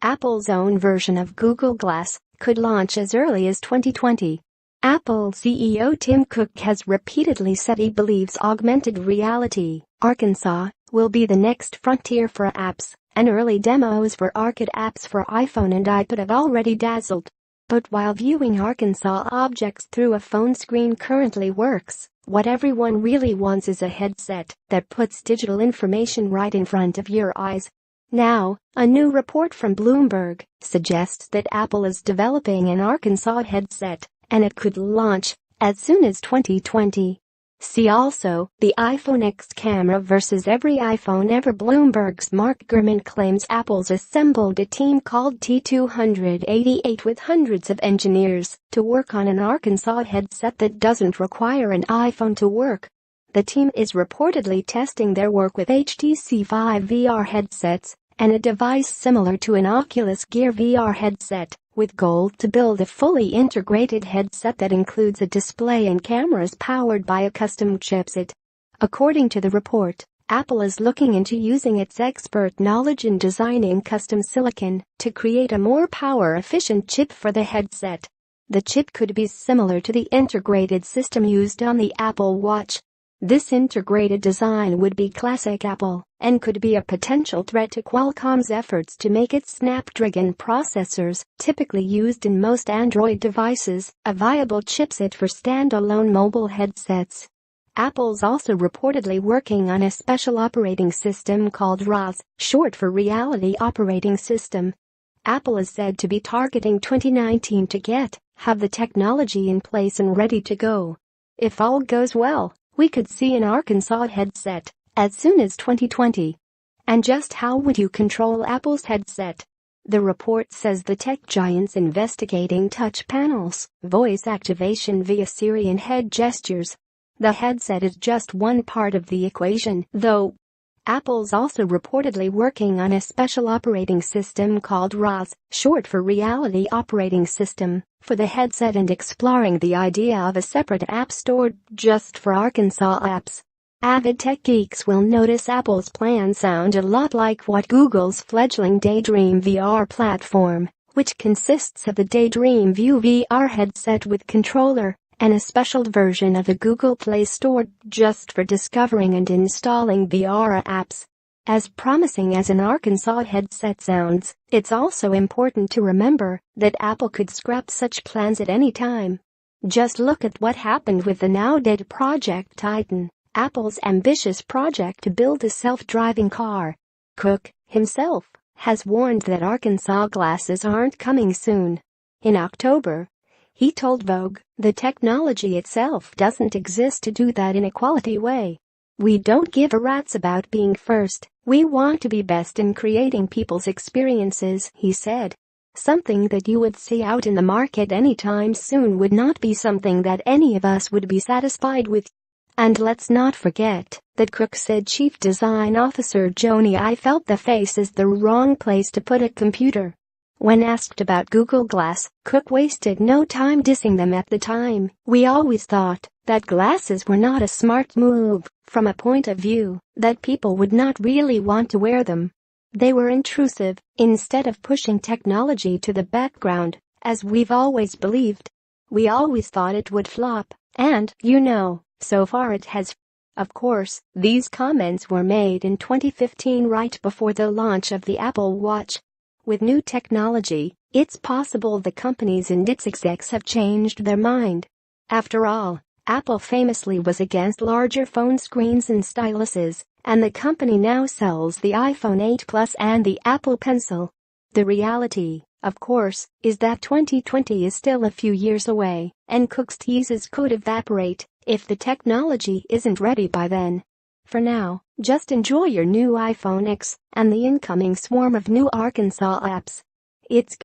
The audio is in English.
Apple's own version of Google Glass could launch as early as 2020. Apple CEO Tim Cook has repeatedly said he believes augmented reality, Arkansas, will be the next frontier for apps, and early demos for ARKit apps for iPhone and iPad have already dazzled. But while viewing Arkansas objects through a phone screen currently works, what everyone really wants is a headset that puts digital information right in front of your eyes. Now, a new report from Bloomberg suggests that Apple is developing an Arkansas headset, and it could launch as soon as 2020. See also, the iPhone X camera versus every iPhone ever. Bloomberg's Mark Gurman claims Apple's assembled a team called T288 with hundreds of engineers to work on an Arkansas headset that doesn't require an iPhone to work. The team is reportedly testing their work with HTC Vive VR headsets and a device similar to an Oculus Gear VR headset, with goal to build a fully integrated headset that includes a display and cameras powered by a custom chipset. According to the report, Apple is looking into using its expert knowledge in designing custom silicon to create a more power-efficient chip for the headset. The chip could be similar to the integrated system used on the Apple Watch. This integrated design would be classic Apple and could be a potential threat to Qualcomm's efforts to make its Snapdragon processors, typically used in most Android devices, a viable chipset for standalone mobile headsets. Apple's also reportedly working on a special operating system called ROS, short for Reality Operating System. Apple is said to be targeting 2019 to have the technology in place and ready to go. If all goes well, we could see an Arkansas headset as soon as 2020. And just how would you control Apple's headset? The report says the tech giant's investigating touch panels, voice activation via Siri and head gestures. The headset is just one part of the equation, though. Apple's also reportedly working on a special operating system called ROS, short for Reality Operating System, for the headset and exploring the idea of a separate app store just for Arkansas apps. Avid tech geeks will notice Apple's plans sound a lot like what Google's fledgling Daydream VR platform, which consists of the Daydream View VR headset with controller and a special version of the Google Play Store just for discovering and installing VR apps. As promising as an Arkansas headset sounds, it's also important to remember that Apple could scrap such plans at any time. Just look at what happened with the now dead Project Titan, Apple's ambitious project to build a self-driving car. Cook, himself, has warned that Arkansas glasses aren't coming soon. In October, he told Vogue, "The technology itself doesn't exist to do that in a quality way. We don't give a rat's about being first, we want to be best in creating people's experiences," he said. Something that you would see out in the market anytime soon would not be something that any of us would be satisfied with. And let's not forget that Cook said Chief Design Officer Jony I felt the face is the wrong place to put a computer. When asked about Google Glass, Cook wasted no time dissing them at the time. "We always thought that glasses were not a smart move, from a point of view that people would not really want to wear them. They were intrusive, instead of pushing technology to the background, as we've always believed. We always thought it would flop, and, so far it has." Of course, these comments were made in 2015 right before the launch of the Apple Watch. With new technology, it's possible the companies and its execs have changed their mind. After all, Apple famously was against larger phone screens and styluses, and the company now sells the iPhone 8 Plus and the Apple Pencil. The reality, of course, is that 2020 is still a few years away, and Cook's teases could evaporate if the technology isn't ready by then. For now, just enjoy your new iPhone X and the incoming swarm of new Arkansas apps. It's